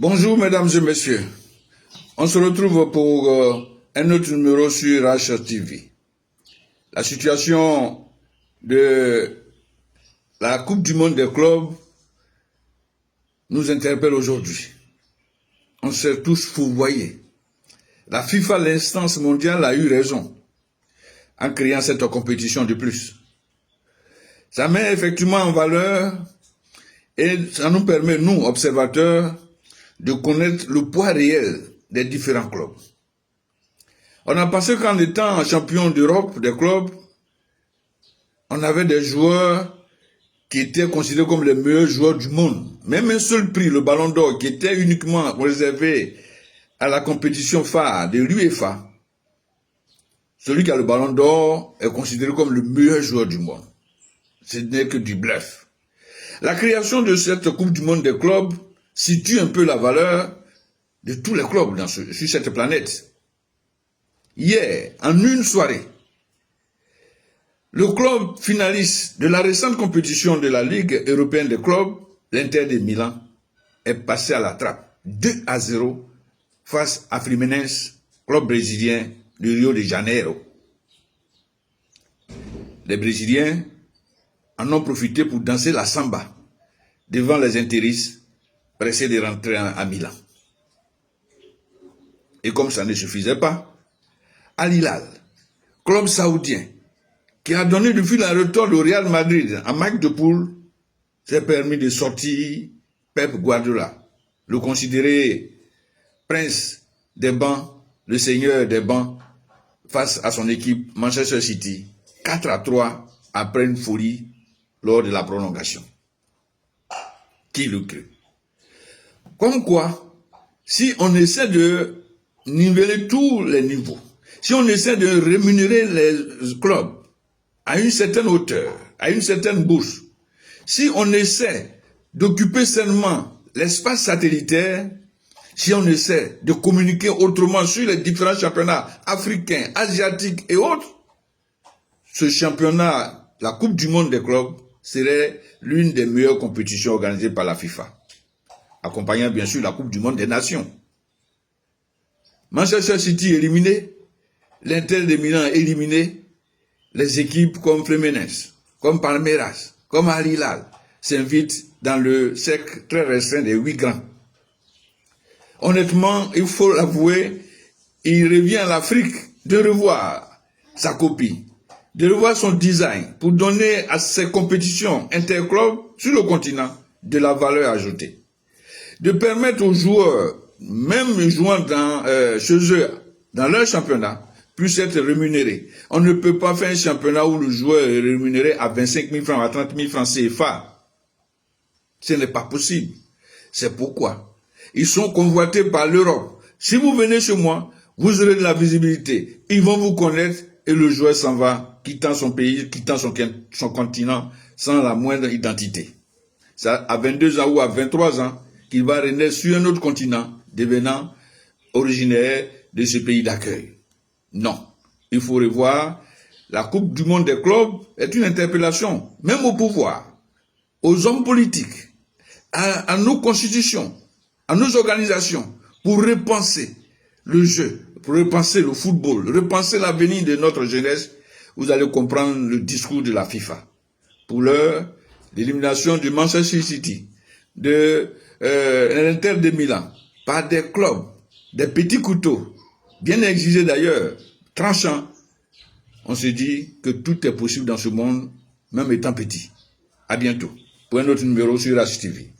Bonjour mesdames et messieurs, on se retrouve pour un autre numéro sur HTV. La situation de la Coupe du Monde des clubs nous interpelle aujourd'hui. On s'est tous fourvoyés. La FIFA, l'instance mondiale, a eu raison en créant cette compétition de plus. Ça met effectivement en valeur et ça nous permet, nous, observateurs, de connaître le poids réel des différents clubs. On a pensé qu'en étant champion d'Europe des clubs, on avait des joueurs qui étaient considérés comme les meilleurs joueurs du monde. Même un seul prix, le Ballon d'Or, qui était uniquement réservé à la compétition phare de l'UEFA, celui qui a le Ballon d'Or est considéré comme le meilleur joueur du monde. Ce n'est que du bluff. La création de cette Coupe du Monde des clubs situe un peu la valeur de tous les clubs sur cette planète. Hier, en une soirée, le club finaliste de la récente compétition de la Ligue européenne des clubs, l'Inter de Milan, est passé à la trappe 2-0 face à Fluminense, club brésilien du Rio de Janeiro. Les Brésiliens en ont profité pour danser la samba devant les interistes pressés de rentrer à Milan. Et comme ça ne suffisait pas, Al Hilal, club saoudien, qui a donné du fil à retordre au Real Madrid en match de poule, s'est permis de sortir Pep Guardiola, le considérer prince des bancs, le seigneur des bancs, face à son équipe Manchester City, 4-3 après une folie lors de la prolongation. Qui le crut? Comme quoi, si on essaie de niveler tous les niveaux, si on essaie de rémunérer les clubs à une certaine hauteur, à une certaine bourse, si on essaie d'occuper seulement l'espace satellitaire, si on essaie de communiquer autrement sur les différents championnats africains, asiatiques et autres, ce championnat, la Coupe du Monde des clubs, serait l'une des meilleures compétitions organisées par la FIFA, accompagnant bien sûr la Coupe du Monde des Nations. Manchester City éliminé, l'Inter de Milan éliminé, les équipes comme Fluminense, comme Palmeiras, comme Al Hilal s'invitent dans le cercle très restreint des 8 grands. Honnêtement, il faut l'avouer, il revient à l'Afrique de revoir sa copie, de revoir son design pour donner à ces compétitions interclubs sur le continent de la valeur ajoutée. De permettre aux joueurs, même jouant chez eux, dans leur championnat, puissent être rémunérés. On ne peut pas faire un championnat où le joueur est rémunéré à 25 000 francs, à 30 000 francs CFA. Ce n'est pas possible. C'est pourquoi ils sont convoités par l'Europe. Si vous venez chez moi, vous aurez de la visibilité. Ils vont vous connaître et le joueur s'en va, quittant son pays, quittant son continent, sans la moindre identité. Ça, à 22 ans ou à 23 ans, qu'il va renaître sur un autre continent, devenant originaire de ce pays d'accueil. Non, il faut revoir. La Coupe du Monde des clubs est une interpellation, même au pouvoir, aux hommes politiques, à nos constitutions, à nos organisations, pour repenser le jeu, pour repenser le football, repenser l'avenir de notre jeunesse. Vous allez comprendre le discours de la FIFA. Pour l'heure, l'élimination du Manchester City, de l'Inter de Milan, par des clubs, des petits couteaux, bien exigés d'ailleurs, tranchants, on se dit que tout est possible dans ce monde, même étant petit. À bientôt, pour un autre numéro sur HTV.